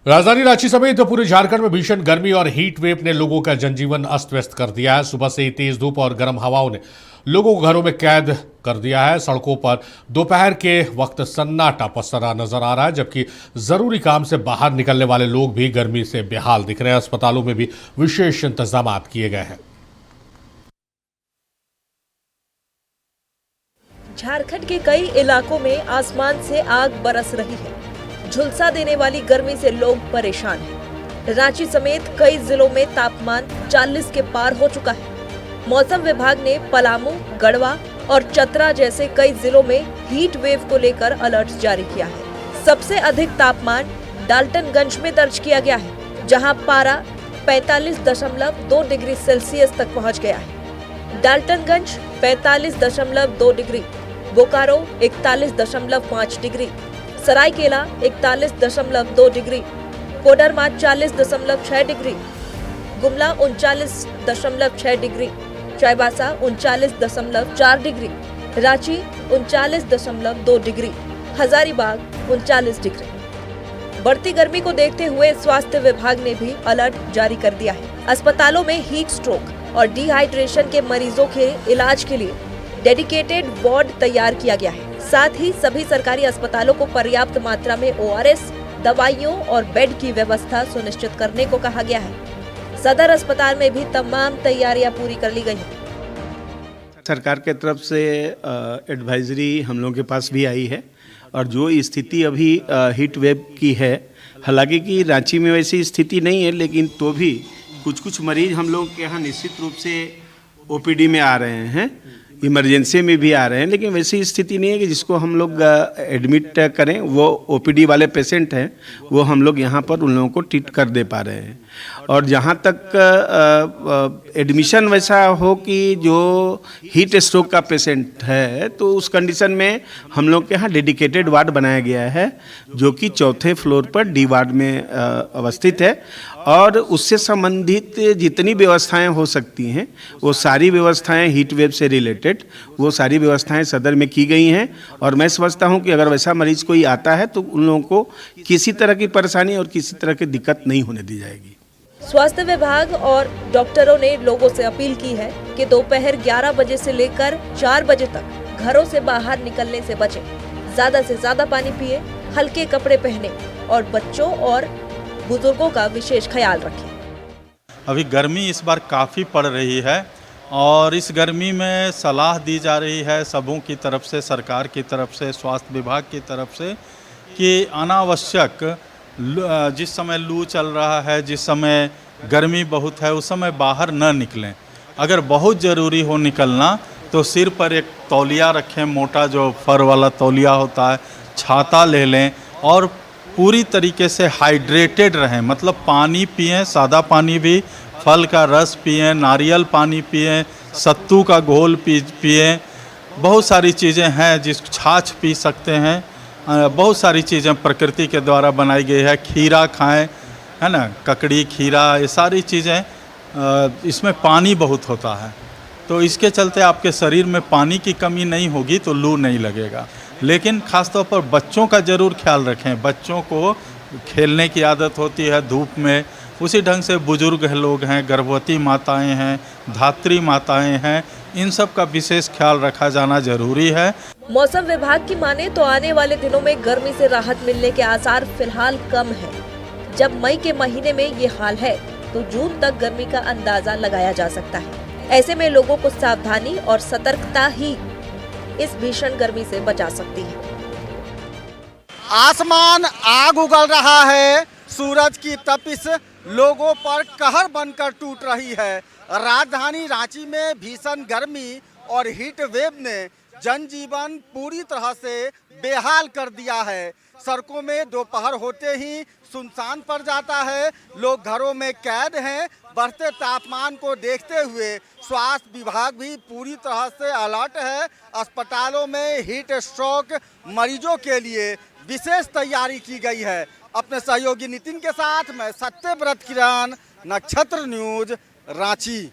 राजधानी रांची समेत पूरे झारखंड में भीषण गर्मी और हीट वेव ने लोगों का जनजीवन अस्त व्यस्त कर दिया है। सुबह से ही तेज धूप और गर्म हवाओं ने लोगों को घरों में कैद कर दिया है। सड़कों पर दोपहर के वक्त सन्नाटा पसरा नजर आ रहा है, जबकि जरूरी काम से बाहर निकलने वाले लोग भी गर्मी से बेहाल दिख रहे हैं। अस्पतालों में भी विशेष इंतजाम किए गए हैं। झारखंड के कई इलाकों में आसमान से आग बरस रही है। झुलसा देने वाली गर्मी से लोग परेशान हैं। रांची समेत कई जिलों में तापमान 40 के पार हो चुका है। मौसम विभाग ने पलामू, गढ़वा और चतरा जैसे कई जिलों में हीट वेव को लेकर अलर्ट जारी किया है। सबसे अधिक तापमान डाल्टनगंज में दर्ज किया गया है, जहां पारा 45.2 डिग्री सेल्सियस तक पहुंच गया है। Daltonganj 45.2 degree, Bokaro 41.5 degree, Saraikela 41.2 degree, Koderma 40.6 degree, Gumla 39.6 degree, Chaibasa 39.4 degree, Ranchi 39.2 degree, Hazaribagh 39 degree. बढ़ती गर्मी को देखते हुए स्वास्थ्य विभाग ने भी अलर्ट जारी कर दिया है। अस्पतालों में हीट स्ट्रोक और डिहाइड्रेशन के मरीजों के इलाज के लिए डेडिकेटेड वार्ड तैयार किया गया है। साथ ही सभी सरकारी अस्पतालों को पर्याप्त मात्रा में ORS, दवाइयों और बेड की व्यवस्था सुनिश्चित करने को कहा गया है। सदर अस्पताल में भी तमाम तैयारियां पूरी कर ली गई हैं। सरकार के तरफ से एडवाइजरी हम लोगों के पास भी आई है, और जो स्थिति अभी हीट वेव की है, हालांकि कि रांची में वैसी स्थिति नहीं है, लेकिन तो भी कुछ मरीज हम लोग के यहाँ निश्चित रूप से OPD में आ रहे हैं, इमरजेंसी में भी आ रहे हैं, लेकिन वैसी स्थिति नहीं है कि जिसको हम लोग एडमिट करें। वो OPD वाले पेशेंट हैं, वो हम लोग यहाँ पर उन लोगों को ट्रीट कर दे पा रहे हैं। और जहाँ तक एडमिशन वैसा हो कि जो हीट स्ट्रोक का पेशेंट है, तो उस कंडीशन में हम लोग के यहाँ डेडिकेटेड वार्ड बनाया गया है, जो कि 4थे फ्लोर पर D वार्ड में अवस्थित है। और उससे संबंधित जितनी व्यवस्थाएं हो सकती हैं, वो सारी व्यवस्थाएं हीट वेव से रिलेटेड, वो सारी व्यवस्थाएं सदर में की गई हैं। और मैं समझता हूं कि अगर वैसा मरीज कोई आता है तो उन लोगों को किसी तरह की परेशानी और किसी तरह की दिक्कत नहीं होने दी जाएगी। स्वास्थ्य विभाग और डॉक्टरों ने लोगों से अपील की है कि दोपहर 11 बजे से लेकर 4 बजे तक घरों से बाहर निकलने से बचें। ज्यादा से ज्यादा पानी पिए, हल्के कपड़े पहने और बच्चों और बुजुर्गों का विशेष ख्याल रखें। अभी गर्मी इस बार काफ़ी पड़ रही है, और इस गर्मी में सलाह दी जा रही है सबों की तरफ से, सरकार की तरफ से, स्वास्थ्य विभाग की तरफ से, कि अनावश्यक जिस समय लू चल रहा है, जिस समय गर्मी बहुत है, उस समय बाहर न निकलें। अगर बहुत ज़रूरी हो निकलना तो सिर पर एक तौलिया रखें, मोटा जो फर वाला तौलिया होता है, छाता ले लें और पूरी तरीके से हाइड्रेटेड रहें। मतलब पानी पिएं, सादा पानी भी, फल का रस पिएं, नारियल पानी पिएं, सत्तू का घोल पिएं। बहुत सारी चीज़ें हैं, जिस छाछ पी सकते हैं। बहुत सारी चीज़ें प्रकृति के द्वारा बनाई गई है। खीरा खाएं, है ना, ककड़ी, खीरा, ये सारी चीज़ें, इसमें पानी बहुत होता है, तो इसके चलते आपके शरीर में पानी की कमी नहीं होगी तो लू नहीं लगेगा। लेकिन ख़ासतौर पर बच्चों का ज़रूर ख्याल रखें। बच्चों को खेलने की आदत होती है धूप में, उसी ढंग से बुजुर्ग लोग हैं, गर्भवती माताएं हैं, धात्री माताएं हैं, इन सब का विशेष ख्याल रखा जाना जरूरी है। मौसम विभाग की माने तो आने वाले दिनों में गर्मी से राहत मिलने के आसार फिलहाल कम है। जब मई के महीने में ये हाल है तो जून तक गर्मी का अंदाजा लगाया जा सकता है। ऐसे में लोगों को सावधानी और सतर्कता ही इस भीषण गर्मी से बचा सकती है। आसमान आग उगल रहा है, सूरज की तपिश लोगों पर कहर बनकर टूट रही है। राजधानी रांची में भीषण गर्मी और हीट वेव ने जनजीवन पूरी तरह से बेहाल कर दिया है। सड़कों में दोपहर होते ही सुनसान पड़ जाता है, लोग घरों में कैद हैं। बढ़ते तापमान को देखते हुए स्वास्थ्य विभाग भी पूरी तरह से अलर्ट है। अस्पतालों में हीट स्ट्रोक मरीजों के लिए विशेष तैयारी की गई है। अपने सहयोगी नितिन के साथ मैं सत्यव्रत किरण, नक्षत्र न्यूज, रांची।